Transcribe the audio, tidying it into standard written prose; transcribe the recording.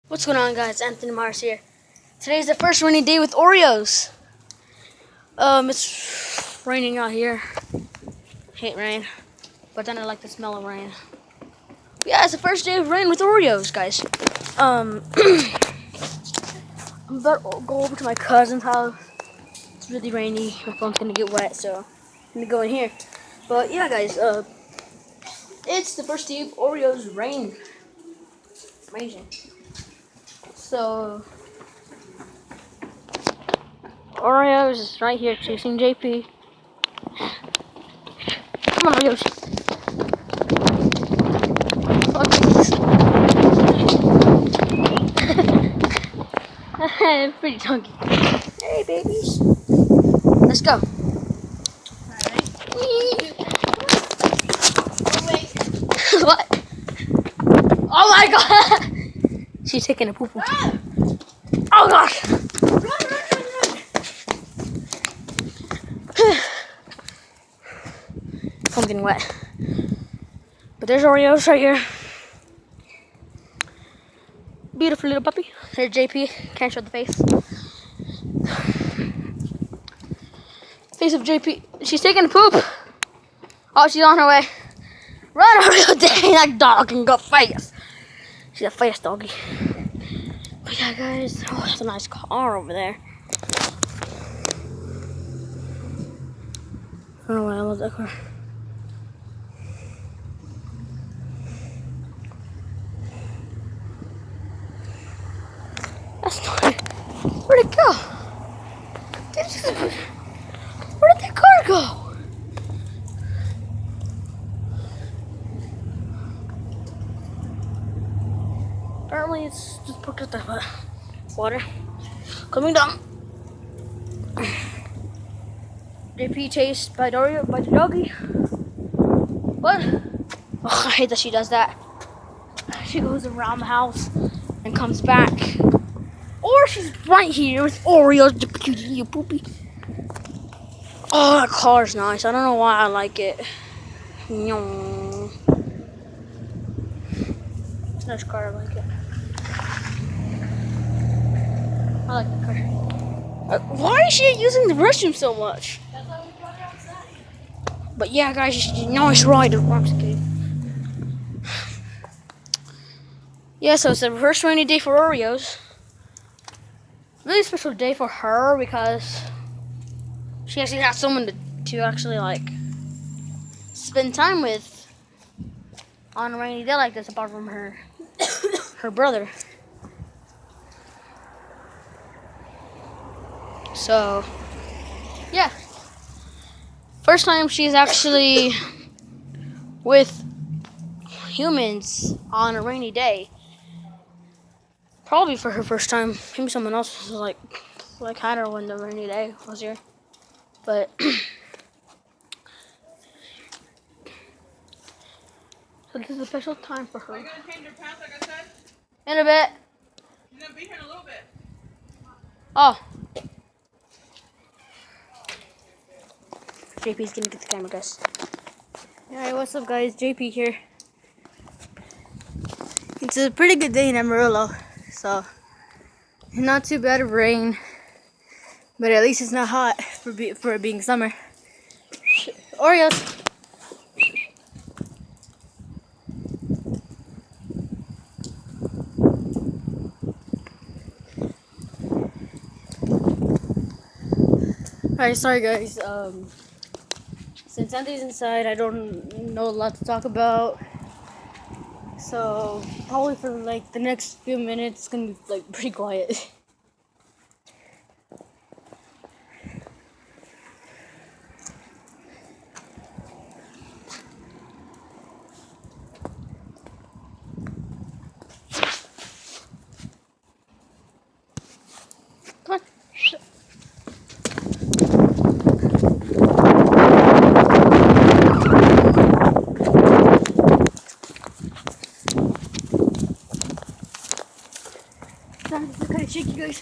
What's going on, guys? Anthony Mars here. Today's the first rainy day with Oreos. It's raining out here. Hate rain, but then I like the smell of rain. But yeah, it's the first day of rain with Oreos, guys. I'm about to go over to my cousin's house. It's really rainy. My phone's gonna get wet, so I'm gonna go in here. But yeah, guys, it's the first day of Oreos rain. Amazing. So Oreos is right here chasing JP. Come on, Oreos. I'm pretty chunky. Hey, babies. Let's go. What? Oh my god! She's taking a poo poo. Oh gosh! I'm getting wet. But there's Oreos right here. Beautiful little puppy. There's JP. Can't show the face. Face of JP. She's taking a poop. Oh, she's on her way. Run, Oreo! Dang, that dog can go fast. She's a fast doggy. But yeah, guys. Oh, that's a nice car over there. I don't know why I love that car. That's not it. Where'd it go? Where did that car go? Apparently it's just parked at the water. Coming down. JP chased by the doggy. What? Oh, I hate that she does that. She goes around the house and comes back. Or she's right here with Oreos, you poopy. Oh, that car's nice. I don't know why I like it. It's a nice car, I like it. I like the car. Why is she using the restroom so much? That's why we brought her outside. But yeah, guys, she's a nice rider. I'm just kidding. Yeah, so it's the first rainy day for Oreos. Really special day for her because she actually has someone to actually like spend time with on a rainy day like this, apart from her her brother. So yeah, first time she's actually with humans on a rainy day. Probably for her first time. Maybe someone else was like had her when the rainy day was here. But so this is a special time for her. Are you gonna change your pants like I said? In a bit. You're gonna be here in a little bit. Oh. JP's gonna get the camera, guys. Alright, what's up, guys? JP here. It's a pretty good day in Amarillo. So, not too bad of rain, but at least it's not hot for it being summer. Oreos. Alright, sorry guys. Since Anthony's inside, I don't know a lot to talk about. So probably for like the next few minutes, it's gonna be like pretty quiet. Come on. This is kind of shaky, guys.